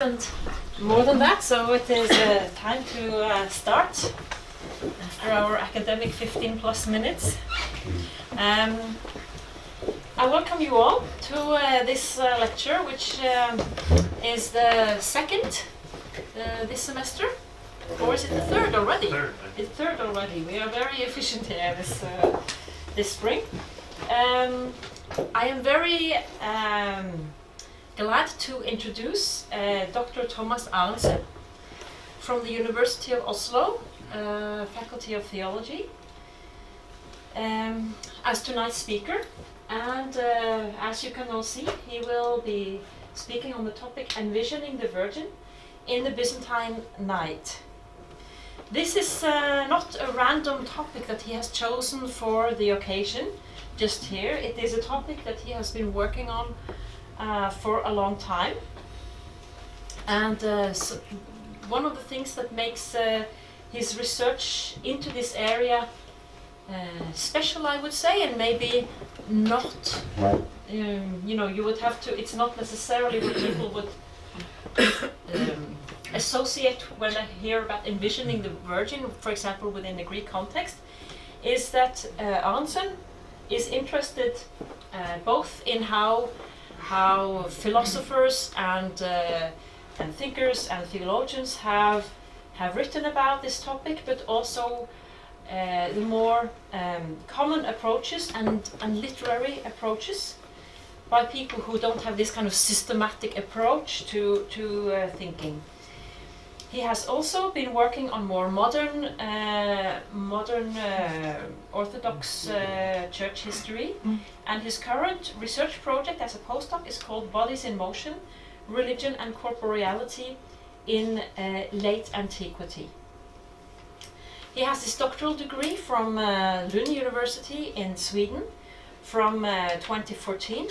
And more than that, so it is time to start after our academic 15 plus minutes. I welcome you all to this lecture, which is the second this semester, or is it the third already? Third. It's third already. We are very efficient here this spring. I am very glad to introduce Dr. Thomas Arentzen from the University of Oslo, Faculty of Theology, as tonight's speaker. And as you can all see, he will be speaking on the topic Envisioning the Virgin in the Byzantine Night. This is not a random topic that he has chosen for the occasion just here. It is a topic that he has been working on for a long time, and so one of the things that makes his research into this area special, I would say, and maybe not, you would have to, it's not necessarily what people would associate when they hear about envisioning the Virgin, for example, within the Greek context, is that Arentzen is interested both in how philosophers and thinkers and theologians have written about this topic, but also the more common approaches and literary approaches by people who don't have this kind of systematic approach to thinking. He has also been working on more modern Orthodox church history, and his current research project as a postdoc is called Bodies in Motion, Religion and Corporeality in Late Antiquity. He has his doctoral degree from Lund University in Sweden from 2014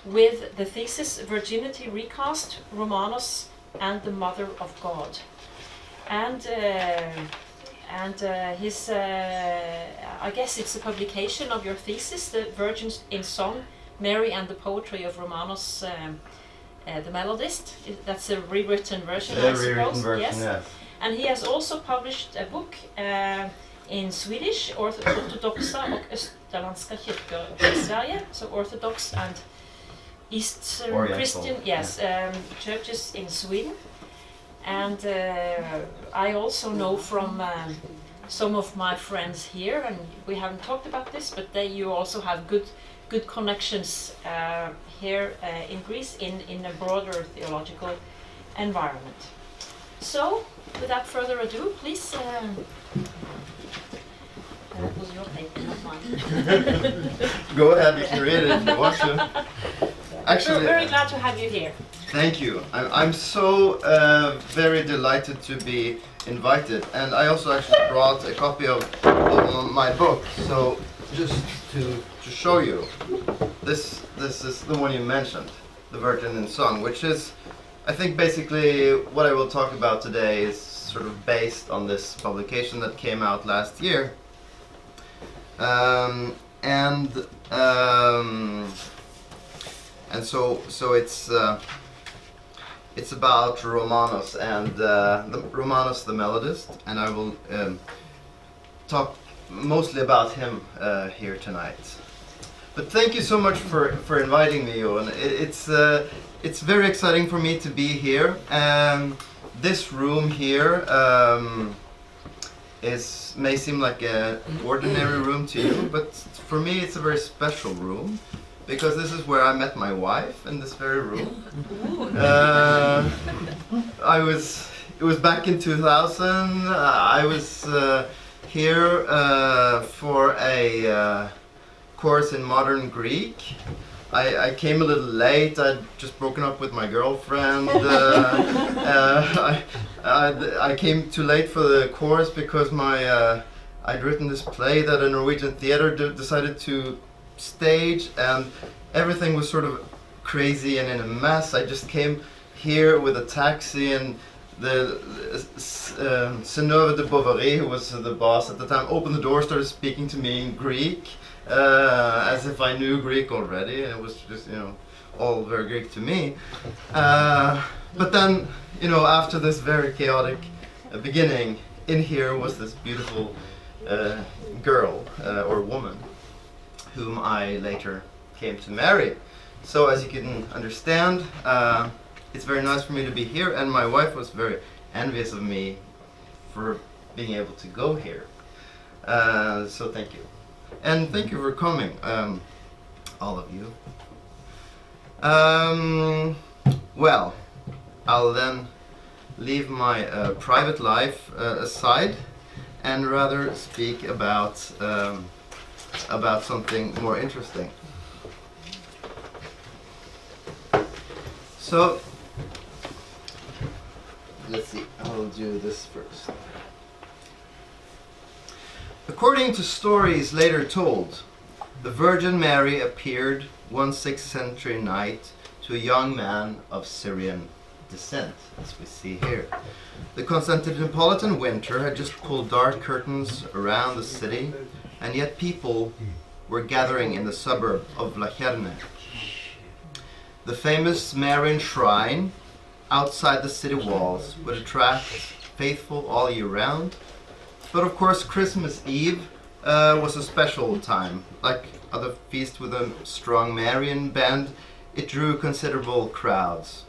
with the thesis Virginity Recast, Romanos and the Mother of God. And his, I guess it's a publication of your thesis, The Virgin in Song, Mary and the Poetry of Romanos, the melodist. That's a rewritten version, I suppose. Yes. And he has also published a book in Swedish, Ortodoxa och Österländska kyrkor i Sverige, so Orthodox and Eastern Christian, yes, churches in Sweden. And I also know from some of my friends here, and we haven't talked about this, but you also have good connections here in Greece in a broader theological environment. So, without further ado, please. That was your paper, not mine. Go ahead, you can read it if you want to. Actually, we're very glad to have you here. Thank you. I'm so very delighted to be invited, and I also actually brought a copy of my book. So just to show you, this is the one you mentioned, The Virgin in Song, which is, I think, basically what I will talk about today is sort of based on this publication that came out last year, and so it's about Romanos and Romanos the melodist, and I will talk mostly about him here tonight. But thank you so much for inviting me, Johan. It's very exciting for me to be here. This room here may seem like an ordinary room to you, but for me it's a very special room, because this is where I met my wife, in this very room. It was back in 2000. I was here for a course in modern Greek. I came a little late. I'd just broken up with my girlfriend. I came too late for the course because I'd written this play that a Norwegian theater decided to stage, and everything was sort of crazy and in a mess. I just came here with a taxi, and the Senova de Bovary, who was the boss at the time, opened the door, started speaking to me in Greek, as if I knew Greek already, and it was just, all very Greek to me. But then after this very chaotic beginning, in here was this beautiful girl or woman whom I later came to marry. So as you can understand, it's very nice for me to be here, and my wife was very envious of me for being able to go here. So thank you. And thank you for coming, all of you. Well, I'll then leave my private life aside and rather speak about something more interesting. So, let's see, I'll do this first. According to stories later told, the Virgin Mary appeared one 6th century night to a young man of Syrian descent, as we see here. The Constantinopolitan winter had just pulled dark curtains around the city, and yet people were gathering in the suburb of Vlacherne. The famous Marian shrine outside the city walls would attract faithful all year round, but of course Christmas Eve was a special time. Like other feasts with a strong Marian band, it drew considerable crowds.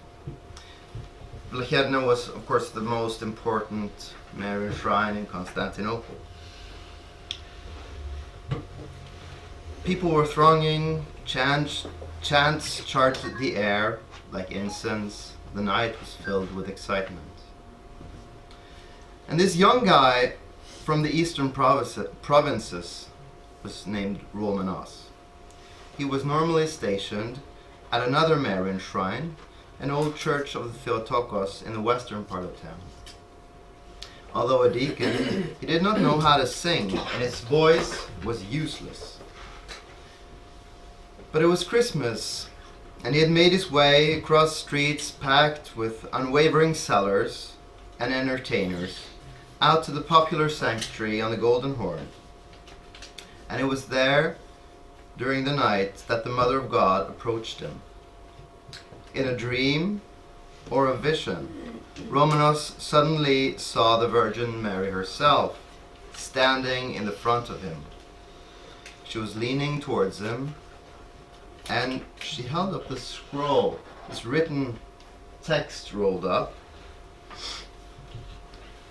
Vlacherne was, of course, the most important Marian shrine in Constantinople. People were thronging, chants charged the air like incense. The night was filled with excitement. And this young guy from the eastern provinces was named Romanos. He was normally stationed at another Marian shrine, an old church of the Theotokos in the western part of town. Although a deacon, he did not know how to sing, and his voice was useless. But it was Christmas, and he had made his way across streets packed with unwavering sellers and entertainers out to the popular sanctuary on the Golden Horn. And it was there, during the night, that the Mother of God approached him. In a dream or a vision, Romanos suddenly saw the Virgin Mary herself, standing in the front of him. She was leaning towards him, and she held up this scroll, this written text rolled up,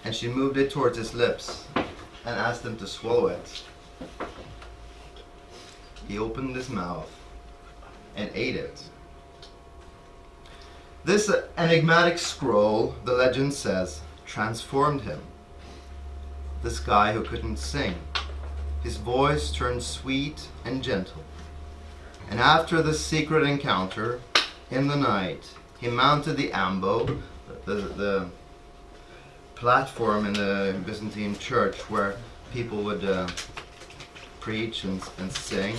and she moved it towards his lips and asked him to swallow it. He opened his mouth and ate it. This enigmatic scroll, the legend says, transformed him. This guy who couldn't sing. His voice turned sweet and gentle. And after this secret encounter, in the night, he mounted the ambo, the platform in the Byzantine church where people would preach and sing.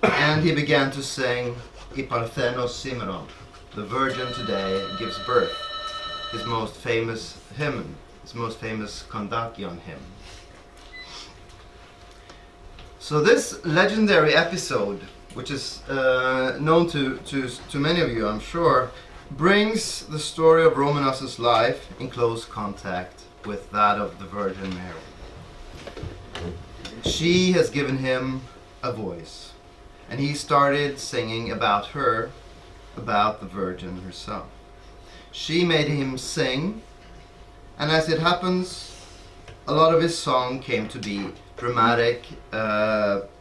And he began to sing I Parthenos Simeron, the Virgin today gives birth, his most famous hymn, his most famous Kondakion hymn. So this legendary episode, which is known to many of you, I'm sure, brings the story of Romanos' life in close contact with that of the Virgin Mary. She has given him a voice, and he started singing about her, about the Virgin herself. She made him sing, and as it happens, a lot of his song came to be dramatic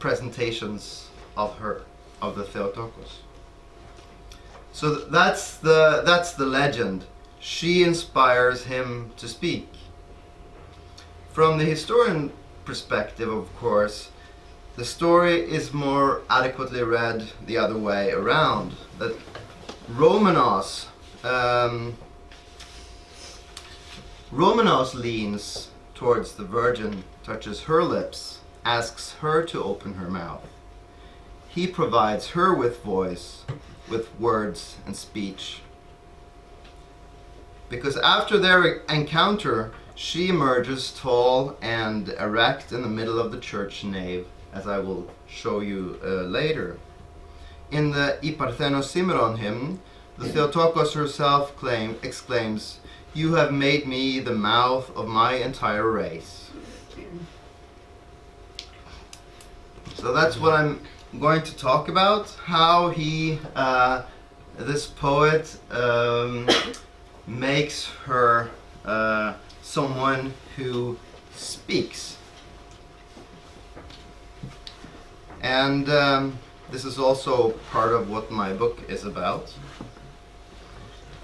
presentations of her, of the Theotokos. So that's the legend. She inspires him to speak. From the historian perspective, of course, the story is more adequately read the other way around. That Romanos leans towards the Virgin, touches her lips, asks her to open her mouth. He provides her with voice, with words and speech. Because after their encounter, she emerges tall and erect in the middle of the church nave, as I will show you later. In the I Parthenos Simeron hymn, the Theotokos herself exclaims, "You have made me the mouth of my entire race." So that's what I'm going to talk about, how he, this poet, makes her someone who speaks. And this is also part of what my book is about.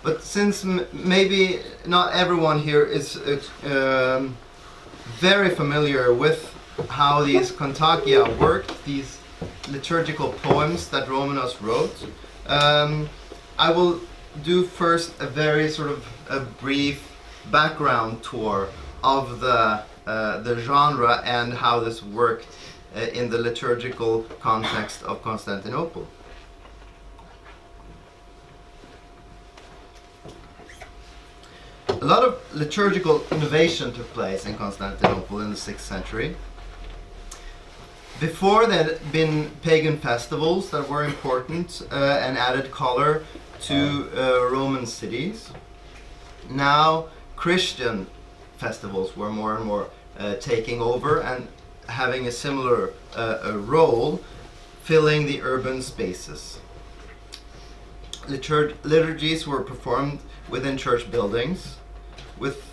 But since maybe not everyone here is very familiar with how these kontakia worked, these liturgical poems that Romanos wrote, I will do first a very sort of a brief background tour of the genre and how this worked in the liturgical context of Constantinople. A lot of liturgical innovation took place in Constantinople in the 6th century. Before, there had been pagan festivals that were important and added color to Roman cities. Now, Christian festivals were more and more taking over and having a similar role, filling the urban spaces. Liturgies were performed within church buildings, with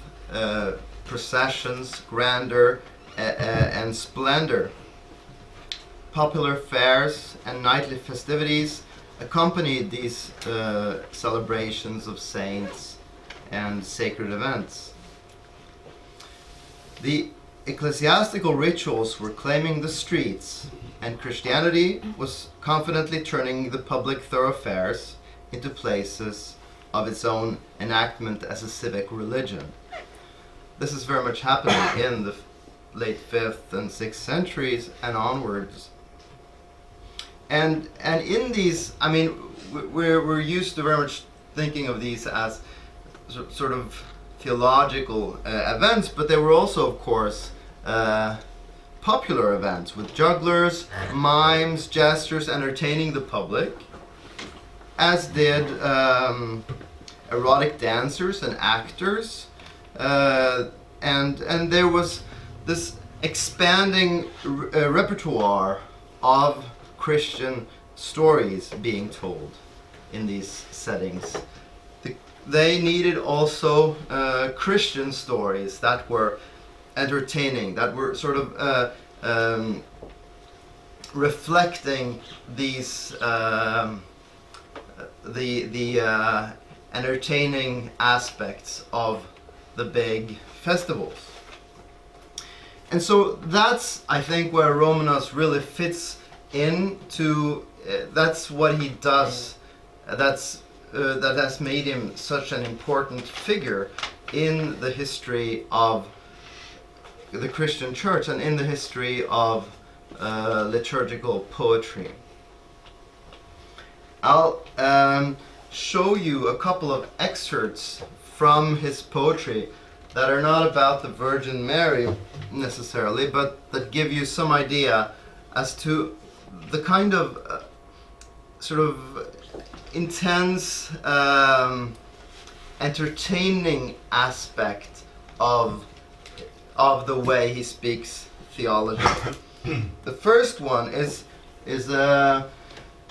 processions, grandeur, and splendor. Popular fairs and nightly festivities accompanied these celebrations of saints and sacred events. The ecclesiastical rituals were claiming the streets, and Christianity was confidently turning the public thoroughfares into places of its own enactment as a civic religion. This is very much happening in the late 5th and 6th centuries and onwards. And in these, I mean, we're used to very much thinking of these as sort of theological events, but they were also, of course, popular events with jugglers, mimes, jesters entertaining the public, as did erotic dancers and actors, and there was this expanding repertoire of Christian stories being told in these settings. They needed also Christian stories that were entertaining, that were sort of reflecting these the entertaining aspects of the big festivals. And so that's, I think, where Romanos really fits into. That's what he does. That has made him such an important figure in the history of the Christian Church and in the history of liturgical poetry. I'll show you a couple of excerpts from his poetry that are not about the Virgin Mary necessarily, but that give you some idea as to the kind of sort of intense, entertaining aspect of the way he speaks theology. The first one is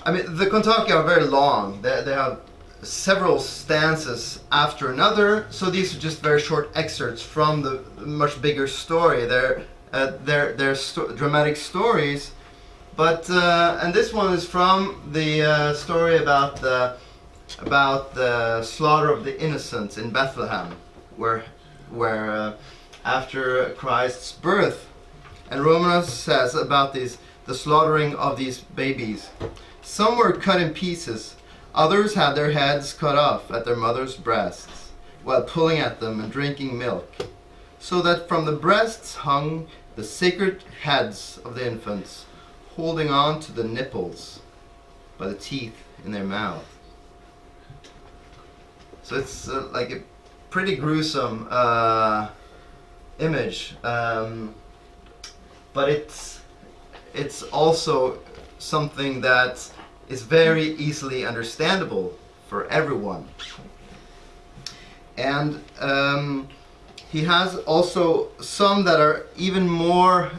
I mean, the kontakia are very long. They have several stanzas after another, so these are just very short excerpts from the much bigger story. They're dramatic stories, but and this one is from the story about the slaughter of the innocents in Bethlehem, where after Christ's birth, and Romanos says about the slaughtering of these babies. Some were cut in pieces, others had their heads cut off at their mother's breasts, while pulling at them and drinking milk, so that from the breasts hung the sacred heads of the infants, holding on to the nipples by the teeth in their mouth. So it's like a pretty gruesome image, but it's also something that is very easily understandable for everyone. And he has also some that are even more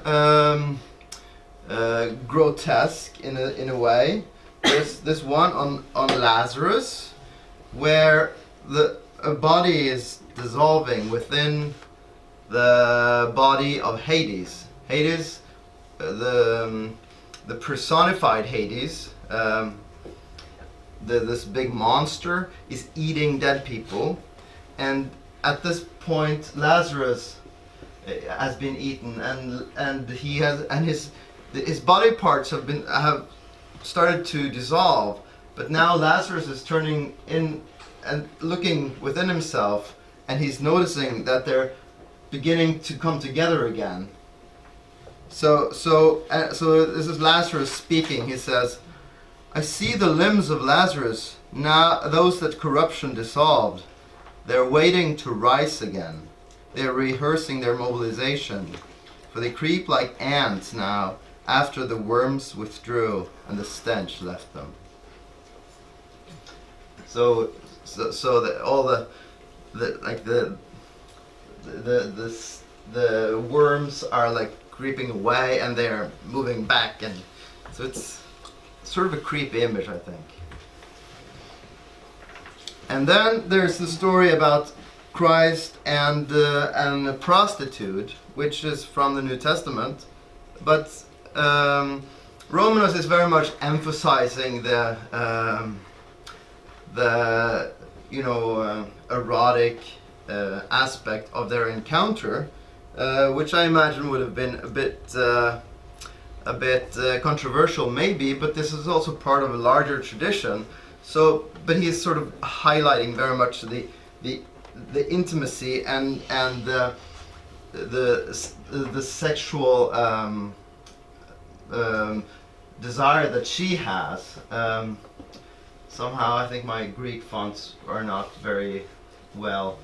grotesque in a way. There's this one on Lazarus, where a body is dissolving within the body of Hades. Hades, the personified Hades, this big monster, is eating dead people, and at this point Lazarus has been eaten, and he has, and his body parts have started to dissolve, but now Lazarus is turning in and looking within himself, and he's noticing that they're beginning to come together again. So this is Lazarus speaking. He says, "I see the limbs of Lazarus, now those that corruption dissolved. They're waiting to rise again. They're rehearsing their mobilization, for they creep like ants now, after the worms withdrew and the stench left them." So that all the worms are like creeping away and they're moving back, and so it's sort of a creepy image, I think. And then there's the story about Christ and a prostitute, which is from the New Testament, but Romanos is very much emphasizing the erotic aspect of their encounter, which I imagine would have been a bit controversial maybe, but this is also part of a larger tradition. So, but he's sort of highlighting very much the intimacy and the sexual desire that she has. Somehow I think my Greek fonts are not very well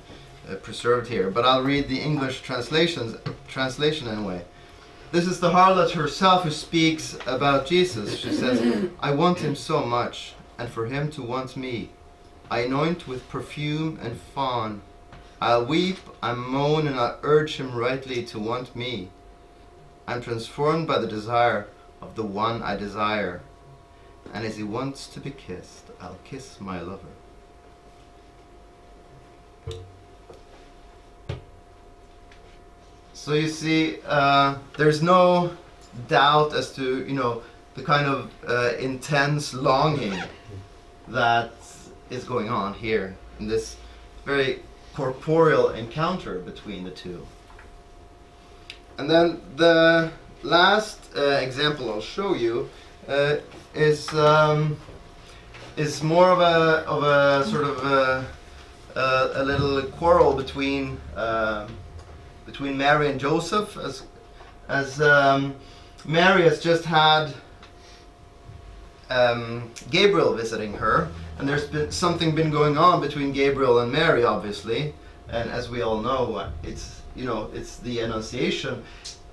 preserved here, but I'll read the English translation anyway. This is the harlot herself who speaks about Jesus. She says, "I want him so much, and for him to want me. I anoint with perfume and fawn. I'll weep, I moan, and I urge him rightly to want me. I'm transformed by the desire of the one I desire. And as he wants to be kissed, I'll kiss my lover." So you see, there's no doubt as to, the kind of intense longing that is going on here in this very corporeal encounter between the two. And then the last example I'll show you is more of a sort of a little quarrel between Mary and Joseph, as Mary has just had Gabriel visiting her, and there's been something going on between Gabriel and Mary, obviously, and as we all know, it's the Annunciation,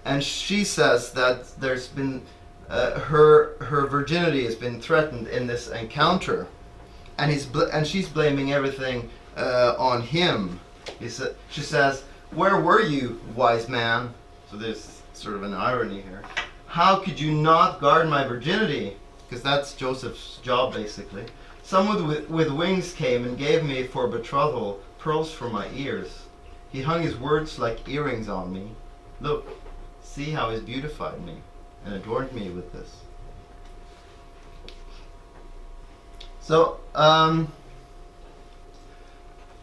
and she says that there's been her virginity has been threatened in this encounter, and she's blaming everything on him. She says, "Where were you, wise man?" So there's sort of an irony here. "How could you not guard my virginity?" Because that's Joseph's job, basically. "Someone with wings came and gave me for betrothal pearls for my ears. He hung his words like earrings on me. Look, see how he's beautified me and adorned me with this." So,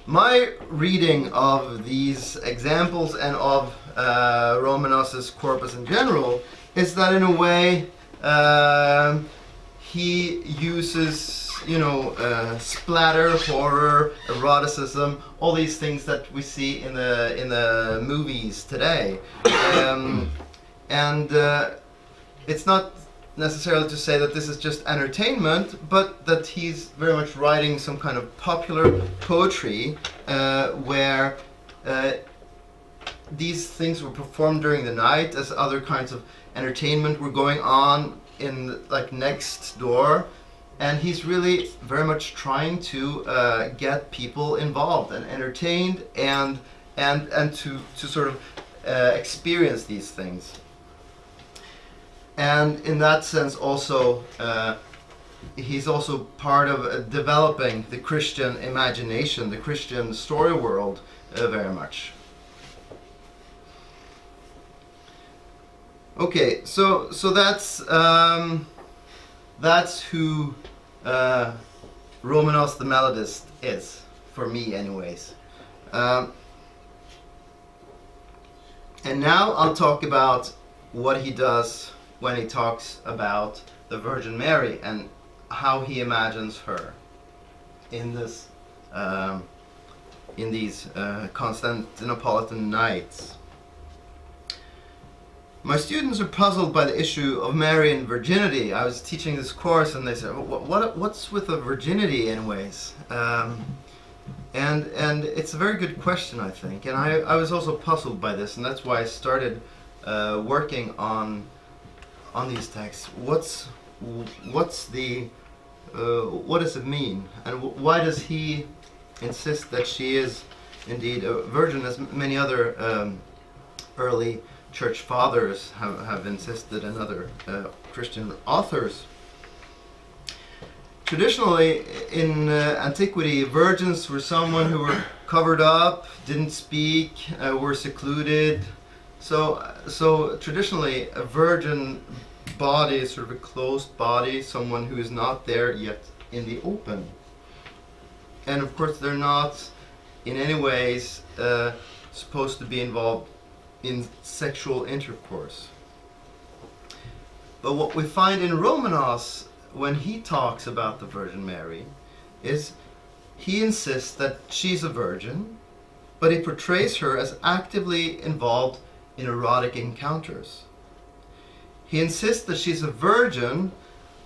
my reading of these examples and of Romanos' corpus in general is that in a way he uses, splatter, horror, eroticism, all these things that we see in the movies today, and it's not necessarily to say that this is just entertainment, but that he's very much writing some kind of popular poetry where these things were performed during the night as other kinds of entertainment were going on in next door, and he's really very much trying to get people involved and entertained and to sort of experience these things. And in that sense also he's also part of developing the Christian imagination, the Christian story world very much. Okay, so that's who Romanos the melodist is, for me anyways. And now I'll talk about what he does when he talks about the Virgin Mary and how he imagines her in this in these Constantinopolitan nights. My students are puzzled by the issue of Mary and virginity. I was teaching this course and they said, what's with the virginity anyways? And it's a very good question, I think. And I was also puzzled by this, and that's why I started working on these texts. What does it mean? And why does he insist that she is indeed a virgin, as many other early church fathers have insisted, and other Christian authors? Traditionally, in antiquity, virgins were someone who were covered up, didn't speak, were secluded. So traditionally, a virgin body is sort of a closed body, someone who is not there yet in the open. And of course, they're not in any ways supposed to be involved in sexual intercourse. But what we find in Romanos, when he talks about the Virgin Mary, is he insists that she's a virgin, but he portrays her as actively involved in erotic encounters. He insists that she's a virgin,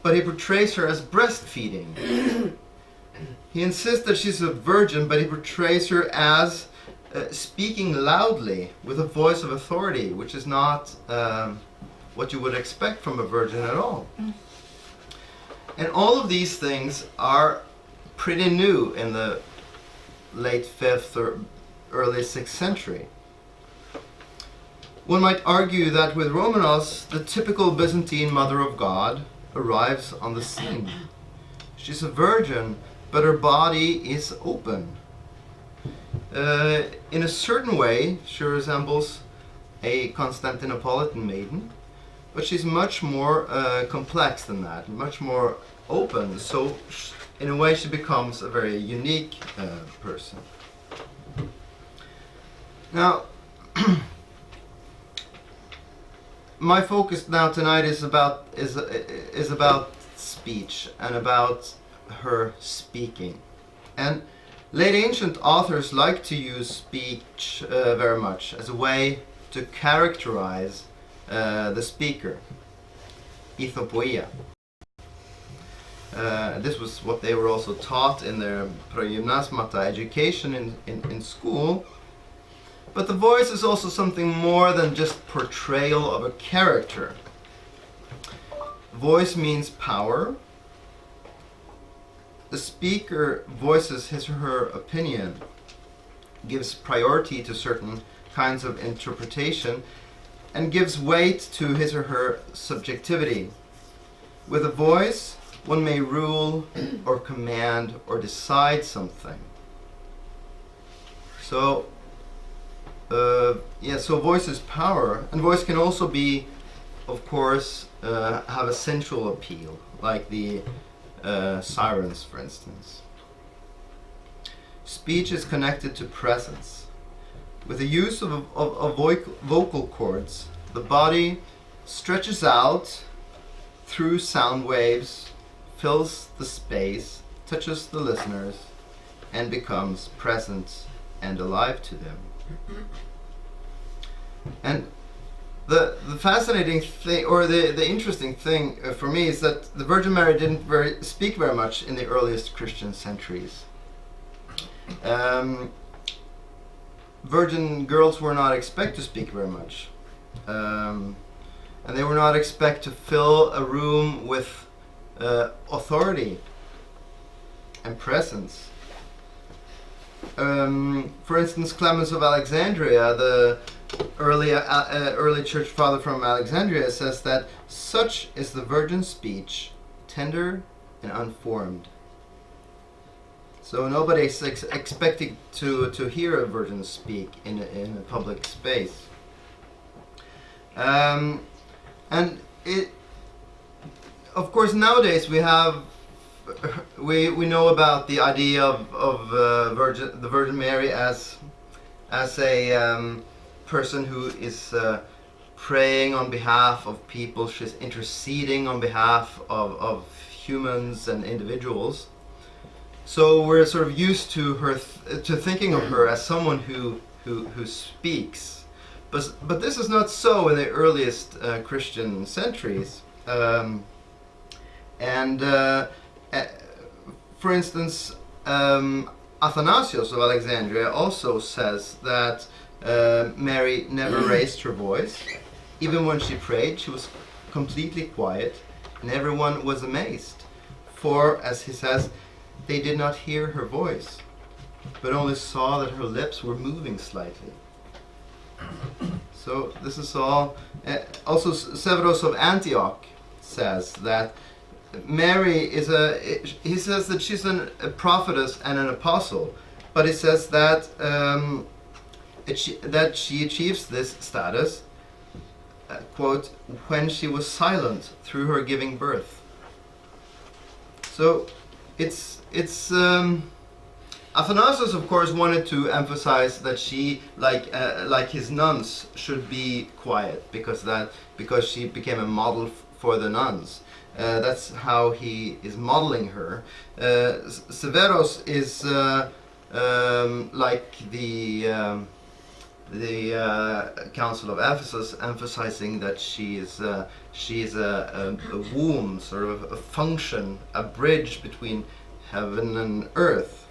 but he portrays her as breastfeeding. He insists that she's a virgin, but he portrays her as speaking loudly with a voice of authority, which is not what you would expect from a virgin at all. And all of these things are pretty new in the late 5th or early 6th century. One might argue that with Romanos, the typical Byzantine Mother of God arrives on the scene. She's a virgin, but her body is open. In a certain way, she resembles a Constantinopolitan maiden, but she's much more complex than that, much more open. So in a way, she becomes a very unique person. Now, my focus now tonight is about speech and about her speaking. And late ancient authors like to use speech very much as a way to characterize the speaker, ithopoia. This was what they were also taught in their progymnasmata education in school. But the voice is also something more than just portrayal of a character. Voice means power. The speaker voices his or her opinion, gives priority to certain kinds of interpretation, and gives weight to his or her subjectivity. With a voice, one may rule or command or decide something. So voice is power, and voice can also be, of course, have a sensual appeal, like the sirens, for instance. Speech is connected to presence. With the use of vocal cords, the body stretches out through sound waves, fills the space, touches the listeners, and becomes present and alive to them. And the fascinating thing, or the interesting thing for me, is that the Virgin Mary didn't speak very much in the earliest Christian centuries. Virgin girls were not expected to speak very much. And they were not expected to fill a room with authority and presence. For instance, Clemens of Alexandria, the early church father from Alexandria, says that such is the virgin's speech, tender and unformed. So nobody is expecting to hear a virgin speak in a public space. And it, of course, nowadays we know about the idea of the Virgin Mary as a person who is praying on behalf of people. She's interceding on behalf of humans and individuals. So we're sort of used to her to thinking of her as someone who speaks. But this is not so in the earliest Christian centuries. For instance, Athanasius of Alexandria also says that Mary never raised her voice. Even when she prayed, she was completely quiet, and everyone was amazed. For, as he says, they did not hear her voice, but only saw that her lips were moving slightly. So this is all. Also, Severus of Antioch says that Mary is he says that she's a prophetess and an apostle, but he says that that she achieves this status, quote, when she was silent through her giving birth. So it's Athanasius, of course, wanted to emphasize that she, like his nuns, should be quiet because she became a model for the nuns. That's how he is modeling her. Severus is like the Council of Ephesus, emphasizing that she is a womb, sort of a function, a bridge between heaven and earth.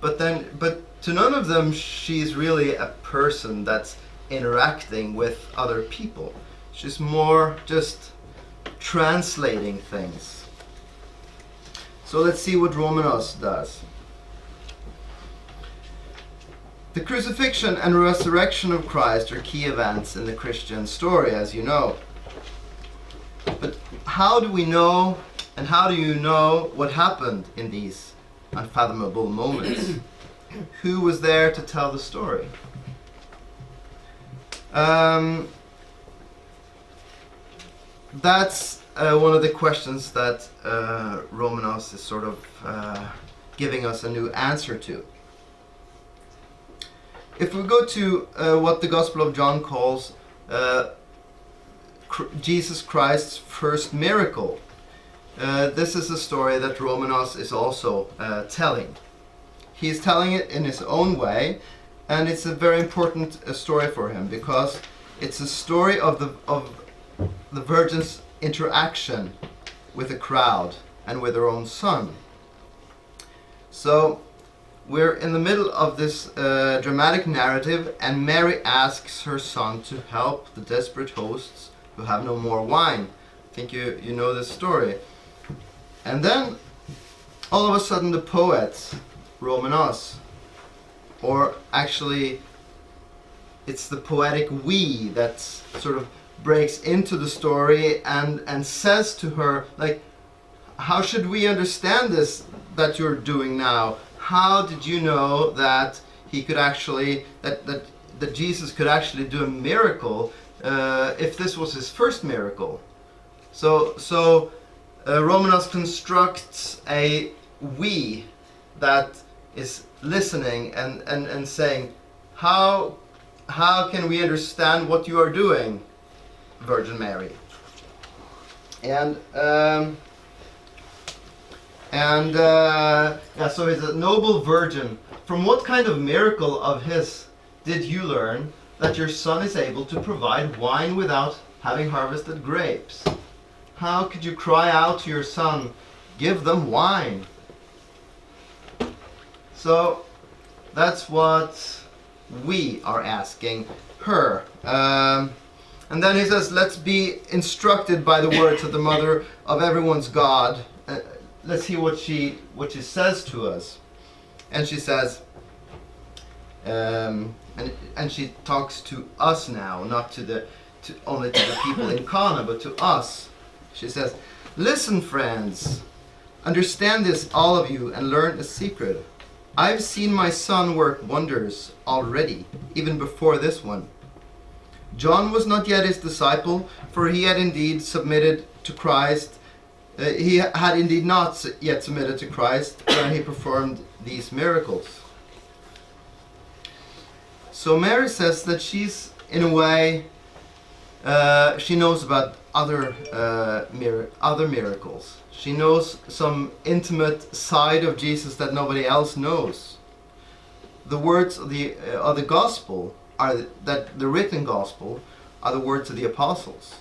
But to none of them she's really a person that's interacting with other people. She's more just translating things. So let's see what Romanos does. The crucifixion and resurrection of Christ are key events in the Christian story, as you know. But how do we know, and how do you know what happened in these unfathomable moments? Who was there to tell the story? That's one of the questions that Romanos is sort of giving us a new answer to. If we go to what the Gospel of John calls Jesus Christ's first miracle, this is a story that Romanos is also telling. He's telling it in his own way, and it's a very important story for him because it's a story of the Virgin's interaction with the crowd and with her own son. So we're in the middle of this dramatic narrative, and Mary asks her son to help the desperate hosts who have no more wine. I think you know this story. And then all of a sudden the poet, Romanos, or actually it's the poetic we that sort of breaks into the story and says to her, like, how should we understand this that you're doing now? How did you know that he could actually, that Jesus could actually do a miracle if this was his first miracle? So Romanos constructs a we that is listening and saying, how can we understand what you are doing, Virgin Mary? So he's a noble virgin. From what kind of miracle of his did you learn that your son is able to provide wine without having harvested grapes? How could you cry out to your son, give them wine? So that's what we are asking her. And then he says, let's be instructed by the words of the Mother of everyone's God. Let's hear what she says to us. And she says, and she talks to us now, not only to the people in Cana, but to us. She says, listen, friends, understand this, all of you, and learn a secret. I've seen my son work wonders already, even before this one. John was not yet his disciple, for he had indeed submitted to Christ. He had indeed not yet submitted to Christ when he performed these miracles. So Mary says that she's, in a way, she knows about other miracles. She knows some intimate side of Jesus that nobody else knows. The words of the gospel the written gospel are the words of the apostles,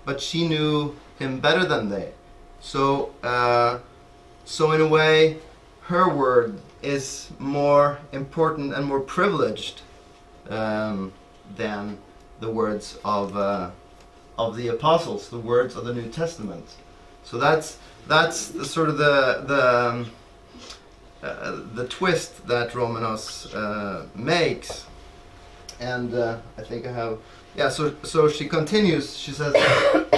but she knew him better than they. So in a way, her word is more important and more privileged than the words of the apostles, the words of the New Testament. So that's the sort of the twist that Romanos makes. And I think I have, so she continues, she says,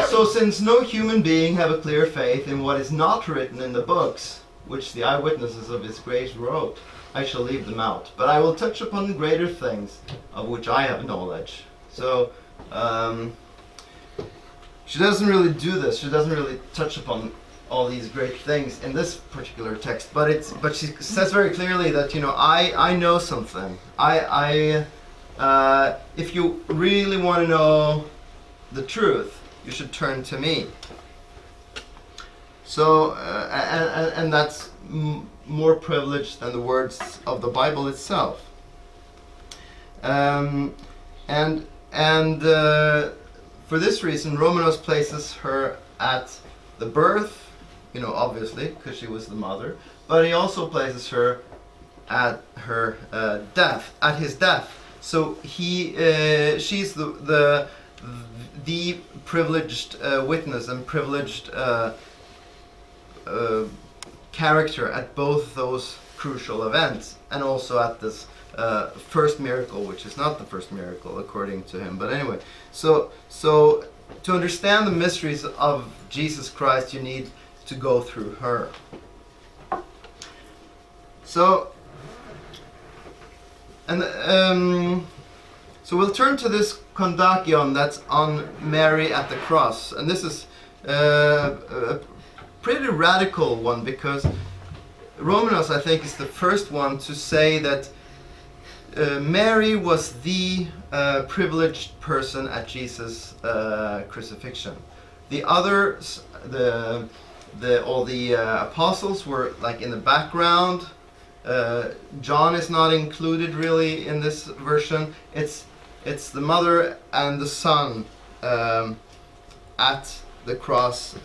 so since no human being have a clear faith in what is not written in the books, which the eyewitnesses of his grace wrote, I shall leave them out. But I will touch upon greater things of which I have knowledge. So she doesn't really do this. She doesn't really touch upon all these great things in this particular text. But she says very clearly that, I know something. If you really want to know the truth, you should turn to me. So, and that's more privileged than the words of the Bible itself. And for this reason, Romanos places her at the birth, obviously, because she was the mother, but he also places her at her death, at his death. So she's the privileged witness and privileged character at both those crucial events, and also at this first miracle, which is not the first miracle according to him. But anyway, so to understand the mysteries of Jesus Christ, you need to go through her. So. And so we'll turn to this kondakion that's on Mary at the cross, and this is a pretty radical one, because Romanos, I think, is the first one to say that Mary was the privileged person at Jesus' crucifixion. The others, all the apostles were like in the background. John is not included really in this version. It's the mother and the son at the cross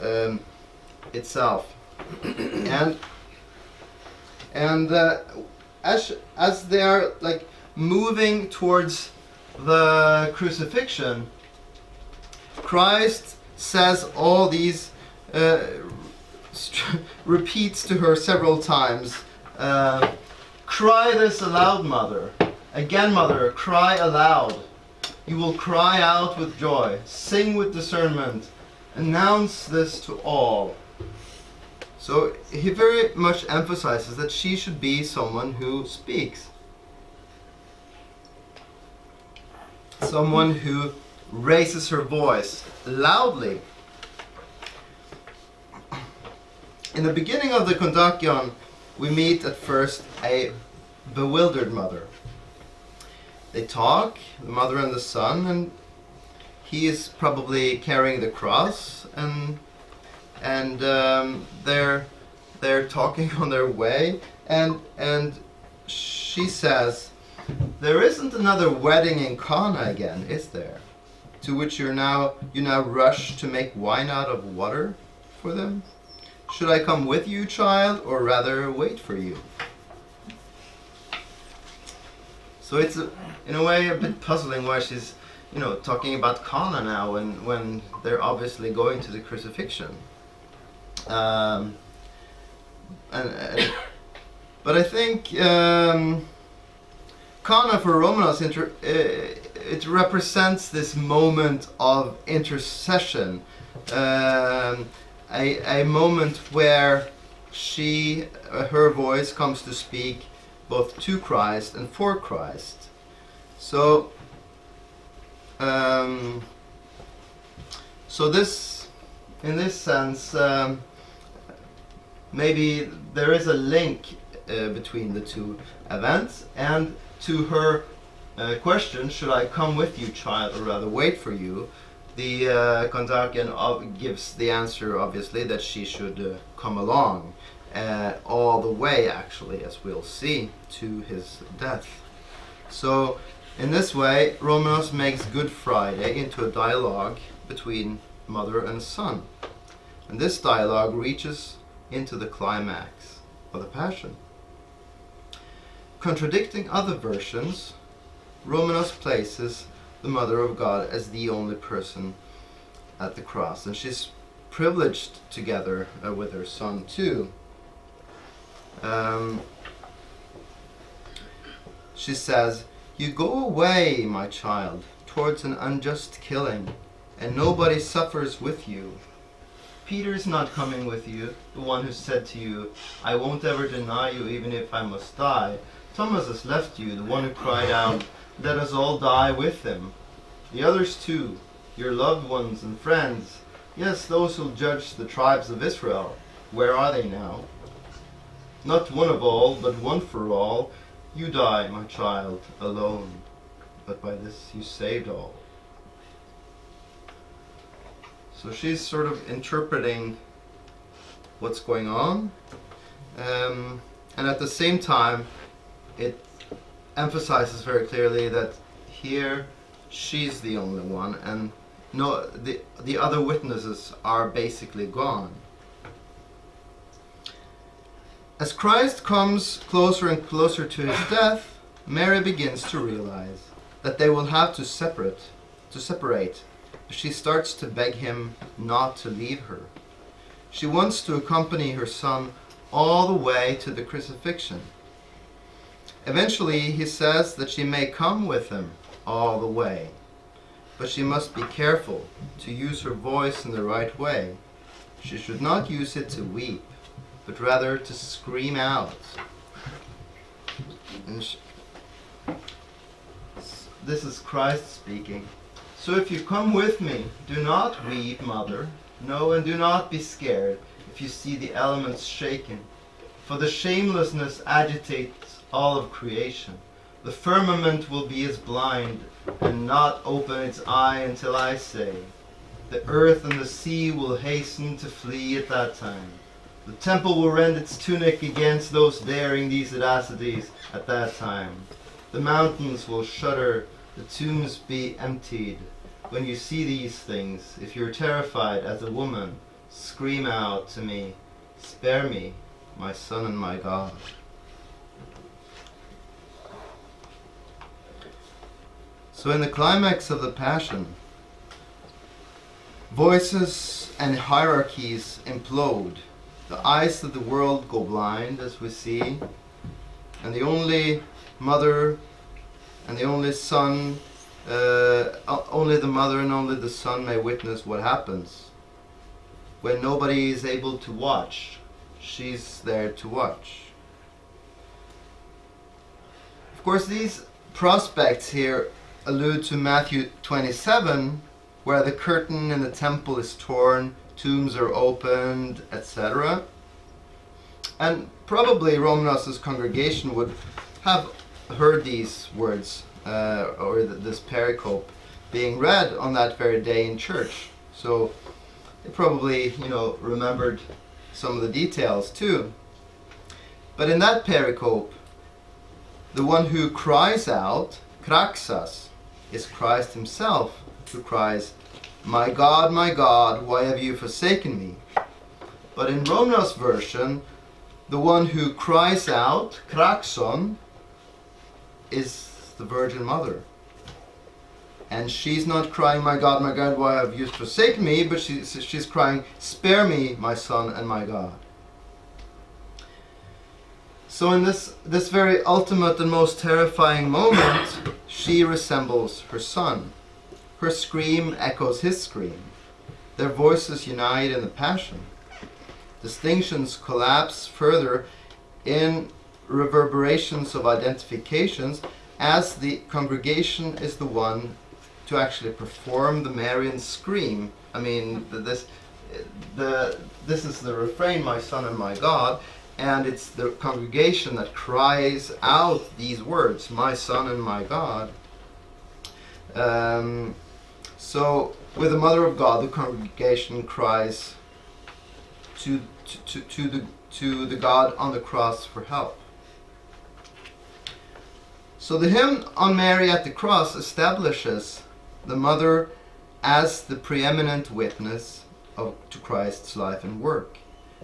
itself, and as they are like moving towards the crucifixion, Christ says all these, repeats to her several times. Cry this aloud, mother. Again, mother, cry aloud. You will cry out with joy. Sing with discernment. Announce this to all. So he very much emphasizes that she should be someone who speaks. Someone who raises her voice loudly. In the beginning of the kondakion, we meet at first a bewildered mother. They talk, the mother and the son, and he is probably carrying the cross, and they're talking on their way, and she says, "There isn't another wedding in Cana again, is there? To which you now rush to make wine out of water for them? Should I come with you, child, or rather wait for you?" So it's in a way a bit puzzling why she's talking about Cana now, when they're obviously going to the crucifixion. But I think Cana for Romanos it represents this moment of intercession, a moment where her voice comes to speak both to Christ and for Christ. So this, in this sense, maybe there is a link between the two events, and to her question, should I come with you, child, or rather wait for you, the Kantakian gives the answer, obviously, that she should come along all the way, actually, as we'll see, to his death. So in this way, Romanos makes Good Friday into a dialogue between mother and son. And this dialogue reaches into the climax of the Passion. Contradicting other versions, Romanos places the Mother of God as the only person at the cross, and she's privileged together with her son too. She says, "You go away, my child, towards an unjust killing, and nobody suffers with you. Peter's not coming with you, the one who said to you, 'I won't ever deny you even if I must die.' Thomas has left you, the one who cried out, 'Let us all die with him.' The others too, your loved ones and friends, yes, those who judge the tribes of Israel, where are they now? Not one of all, but one for all. You die, my child, alone, but by this you saved all." So she's sort of interpreting what's going on, and at the same time it emphasizes very clearly that here she's the only one, and the other witnesses are basically gone. As Christ comes closer and closer to his death, Mary begins to realize that they will have to separate. She starts to beg him not to leave her. She wants to accompany her son all the way to the crucifixion. Eventually, he says that she may come with him all the way, but she must be careful to use her voice in the right way. She should not use it to weep, but rather to scream out. And this is Christ speaking. "So if you come with me, do not weep, mother. No, and do not be scared if you see the elements shaken. For the shamelessness agitates all of creation. The firmament will be as blind and not open its eye until I say. The earth and the sea will hasten to flee at that time. The temple will rend its tunic against those daring these audacities at that time. The mountains will shudder, the tombs be emptied. When you see these things, if you're terrified as a woman, scream out to me, 'Spare me, my son and my God.'" So in the climax of the Passion, voices and hierarchies implode. The eyes of the world go blind, as we see, and the only mother and the only son, only the mother and only the son may witness what happens. When nobody is able to watch, she's there to watch. Of course, these prospects here allude to Matthew 27, where the curtain in the temple is torn, tombs are opened, etc. And probably Romanos' congregation would have heard these words, or this pericope, being read on that very day in church. So they probably, remembered some of the details too. But in that pericope, the one who cries out, kraxas, is Christ himself, who cries, my God, why have you forsaken me?" But in Romanos' version, the one who cries out, kraxon, is the Virgin Mother. And she's not crying, my God, why have you forsaken me? But she's crying, spare me, my son and my God. So in this very ultimate and most terrifying moment, she resembles her son. Her scream echoes his scream. Their voices unite in the passion. Distinctions collapse further in reverberations of identifications, as the congregation is the one to actually perform the Marian scream. I mean, this is the refrain, my son and my God, and it's the congregation that cries out these words, my son and my God. So with the Mother of God, the congregation cries to the God on the cross for help. So the hymn on Mary at the cross establishes the Mother as the preeminent witness to Christ's life and work.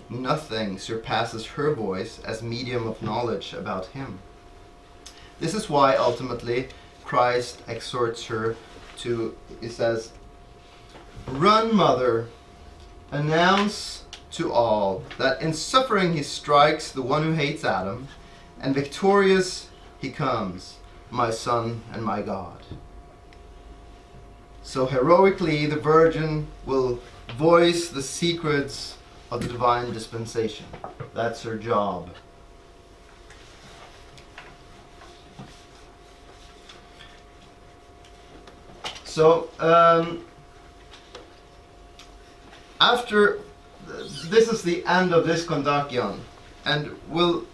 Nothing surpasses her voice as medium of knowledge about him. This is why ultimately Christ exhorts her to, he says, run, mother, announce to all that in suffering he strikes the one who hates Adam, and victorious he comes, my son and my God. So heroically the Virgin will voice the secrets of the divine dispensation. That's her job. So after this is the end of this kondakion, and we'll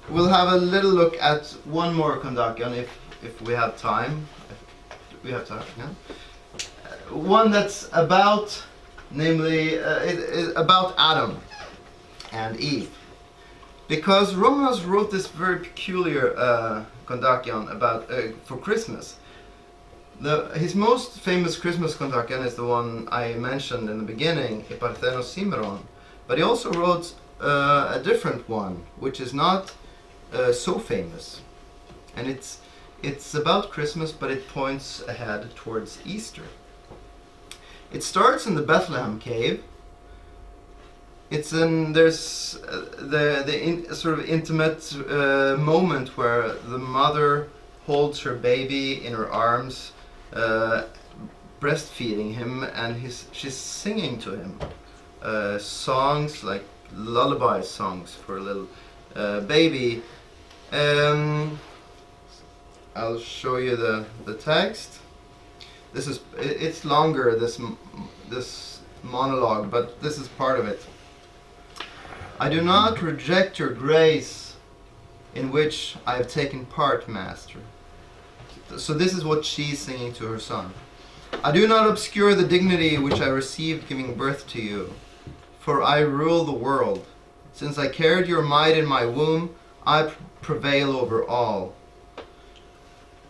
have a little look at one more kondakion if we have time. If we have time, yeah. One that's about, namely, about Adam and Eve, because Romanos wrote this very peculiar kondakion about for Christmas. His most famous Christmas kondakion is the one I mentioned in the beginning, Parthenos Simeron, but he also wrote a different one, which is not so famous, and it's about Christmas, but it points ahead towards Easter. It starts in the Bethlehem cave. There's the sort of intimate moment where the mother holds her baby in her arms, breastfeeding him, and she's singing to him songs like lullaby songs for a little baby. I'll show you the text. It's longer, this monologue, but this is part of it. I do not reject your grace in which I have taken part, Master. So this is what she's singing to her son. I do not obscure the dignity which I received giving birth to you, for I rule the world. Since I carried your might in my womb, I prevail over all.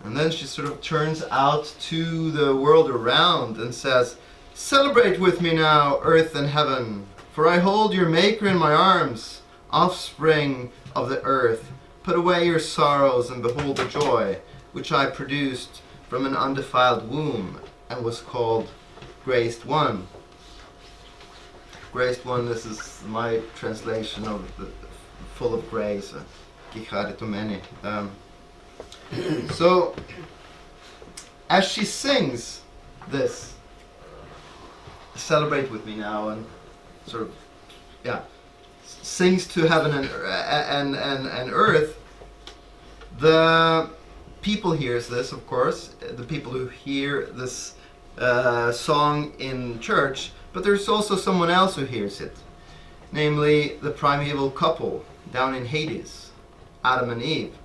And then she sort of turns out to the world around and says, celebrate with me now, earth and heaven, for I hold your maker in my arms, offspring of the earth. Put away your sorrows and behold the joy, which I produced from an undefiled womb, and was called Graced One. Graced One, this is my translation of the full of grace, Gicharitomeni. So, as she sings this, celebrate with me now, and sort of, sings to heaven and earth, the people hears this, of course, the people who hear this song in church, but there's also someone else who hears it, namely the primeval couple down in Hades, Adam and Eve.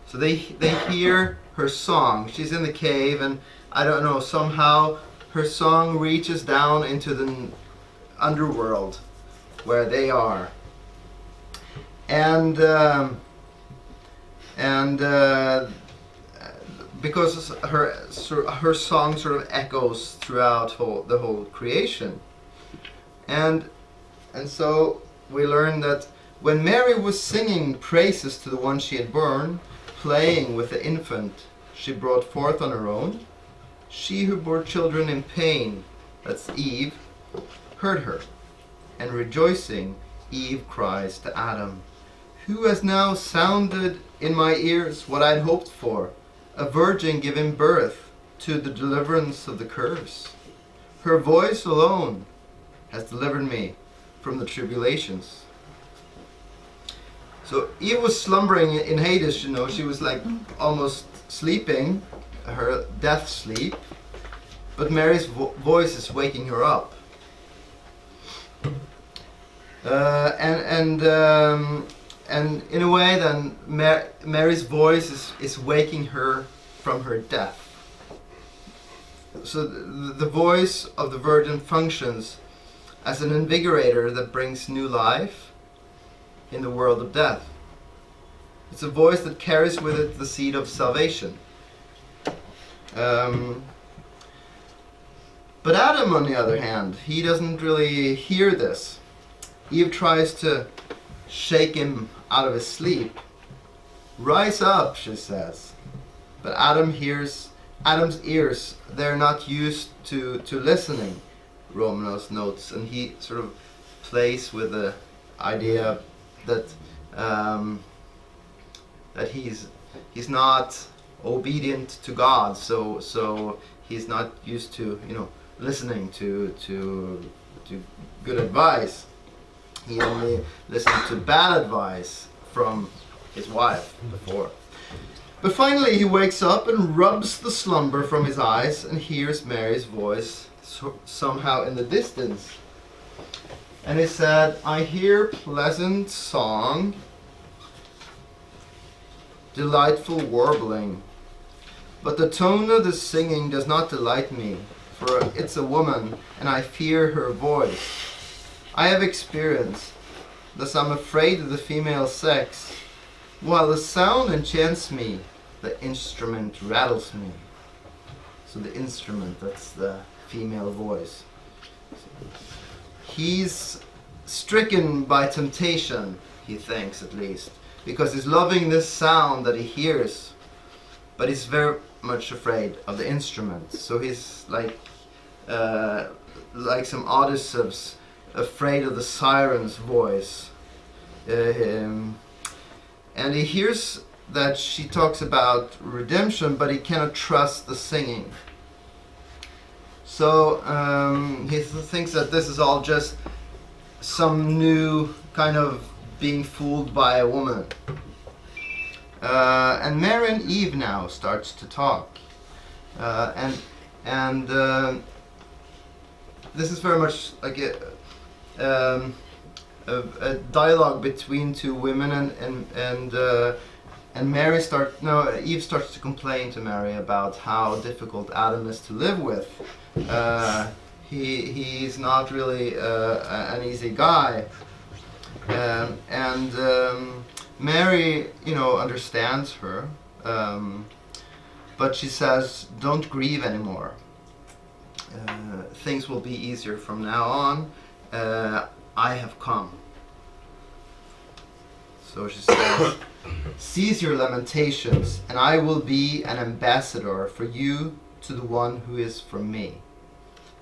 So they hear her song. She's in the cave, and I don't know, somehow her song reaches down into the underworld where they are. And because her song sort of echoes throughout the whole creation. And so we learn that when Mary was singing praises to the one she had borne, playing with the infant she brought forth on her own, She who bore children in pain, that's Eve, heard her, and rejoicing, Eve cries to Adam, "Who has now sounded in my ears what I had hoped for, a virgin giving birth to the deliverance of the curse? Her voice alone has delivered me from the tribulations." So Eve was slumbering in Hades, you know, she was like almost sleeping, her death sleep, but Mary's voice is waking her up. And in a way then Mary's voice is waking her from her death. So the voice of the Virgin functions as an invigorator that brings new life in the world of death. It's a voice that carries with it the seed of salvation. But Adam, on the other hand, he doesn't really hear this. Eve tries to shake him out of his sleep. "Rise up," she says. But Adam's ears, they're not used to listening, Romanos notes, and he sort of plays with the idea that that he's not obedient to God, so he's not used to, you know, listening to good advice. He only listened to bad advice from his wife before. But finally he wakes up and rubs the slumber from his eyes and hears Mary's voice somehow in the distance. And he said, "I hear pleasant song, delightful warbling, but the tone of the singing does not delight me, for it's a woman, and I fear her voice. I have experience, thus I'm afraid of the female sex. While the sound enchants me, the instrument rattles me." So the instrument, that's the female voice. He's stricken by temptation, he thinks at least, because he's loving this sound that he hears, but he's very much afraid of the instrument. So he's like some Odysseus, afraid of the siren's voice. And he hears that she talks about redemption, but he cannot trust the singing. So he thinks that this is all just some new kind of being fooled by a woman. And Mary and Eve now starts to talk. And this is very much like a dialogue between two women, and Eve starts to complain to Mary about how difficult Adam is to live with. He's not really an easy guy, and Mary, you know, understands her, but she says, "Don't grieve anymore. Things will be easier from now on. I have come." So she says, "Cease your lamentations, and I will be an ambassador for you to the one who is from me.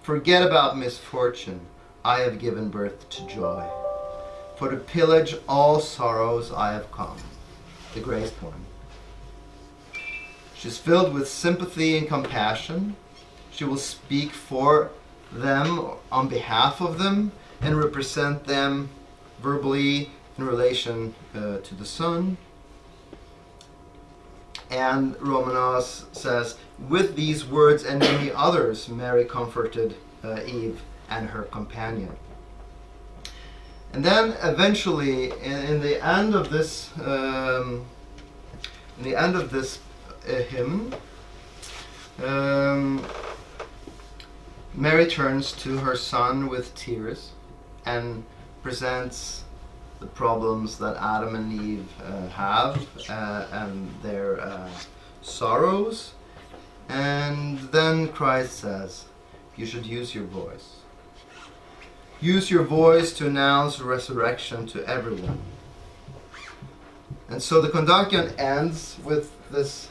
Forget about misfortune. I have given birth to joy. For to pillage all sorrows I have come." The grace one. She's filled with sympathy and compassion. She will speak for them, on behalf of them, and represent them verbally in relation to the Son. And Romanos says, "With these words and many others, Mary comforted Eve and her companion." And then eventually, in the end of this, hymn, Mary turns to her Son with tears and presents the problems that Adam and Eve have and their sorrows. And then Christ says, "You should use your voice. Use your voice to announce resurrection to everyone." And so the Kondakion ends with this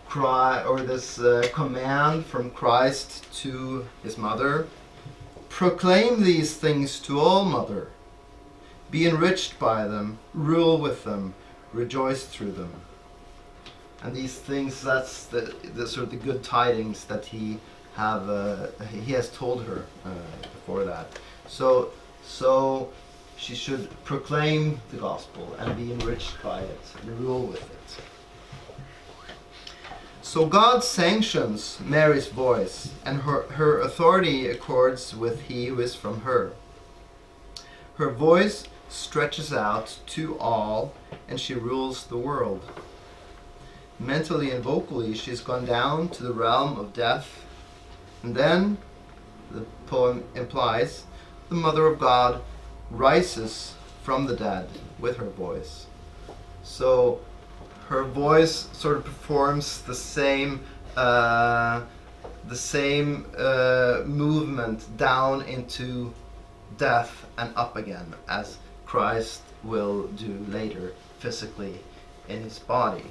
cry, or this command from Christ to his mother. Proclaim these things to all, mother. Be enriched by them, rule with them, rejoice through them. And these things, that's the sort of the good tidings that he has told her before that. So she should proclaim the gospel and be enriched by it and rule with it. So God sanctions Mary's voice, and her authority accords with he who is from her. Her voice stretches out to all, and she rules the world. Mentally and vocally, she's gone down to the realm of death, and then, the poem implies, the Mother of God rises from the dead with her voice. So her voice sort of performs the same movement down into death and up again, as Christ will do later physically in his body.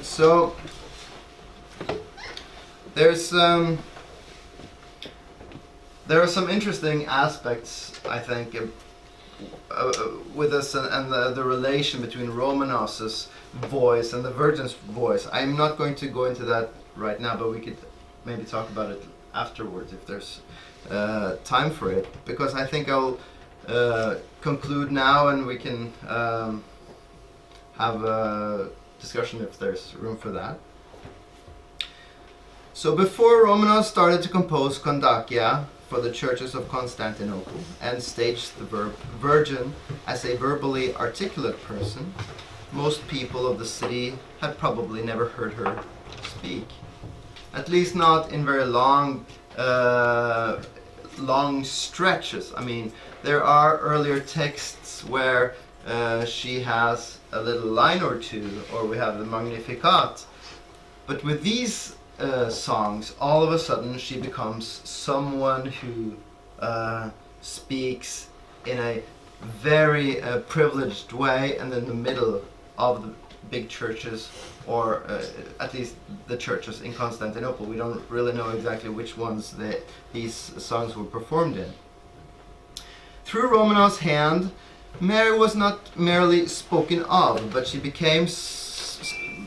So there are some interesting aspects, I think, with this and the relation between Romanos's voice and the Virgin's voice. I'm not going to go into that right now, but we could maybe talk about it afterwards if there's time for it, because I think I'll conclude now, and we can have a discussion if there's room for that. So before Romanos started to compose Kondakia for the churches of Constantinople and staged the verb virgin as a verbally articulate person, most people of the city had probably never heard her speak. At least not in very long stretches. I mean, there are earlier texts where she has a little line or two, or we have the Magnificat. But with these songs, all of a sudden she becomes someone who speaks in a very privileged way, and in the middle of the big churches, or at least the churches in Constantinople. We don't really know exactly which ones these songs were performed in. Through Romanos' hand, Mary was not merely spoken of, but she became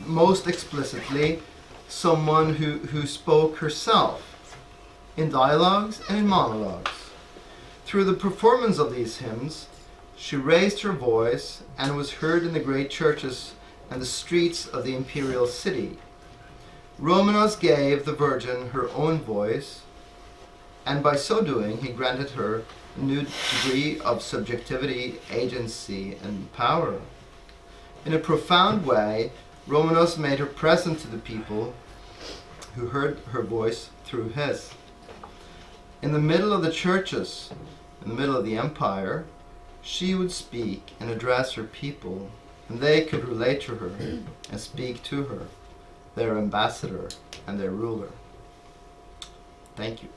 most explicitly someone who spoke herself in dialogues and in monologues. Through the performance of these hymns, she raised her voice and was heard in the great churches and the streets of the imperial city. Romanos gave the Virgin her own voice, and by so doing he granted her a new degree of subjectivity, agency, and power. In a profound way, Romanos made her present to the people who heard her voice through his. In the middle of the churches, in the middle of the empire, she would speak and address her people, and they could relate to her and speak to her, their ambassador and their ruler. Thank you.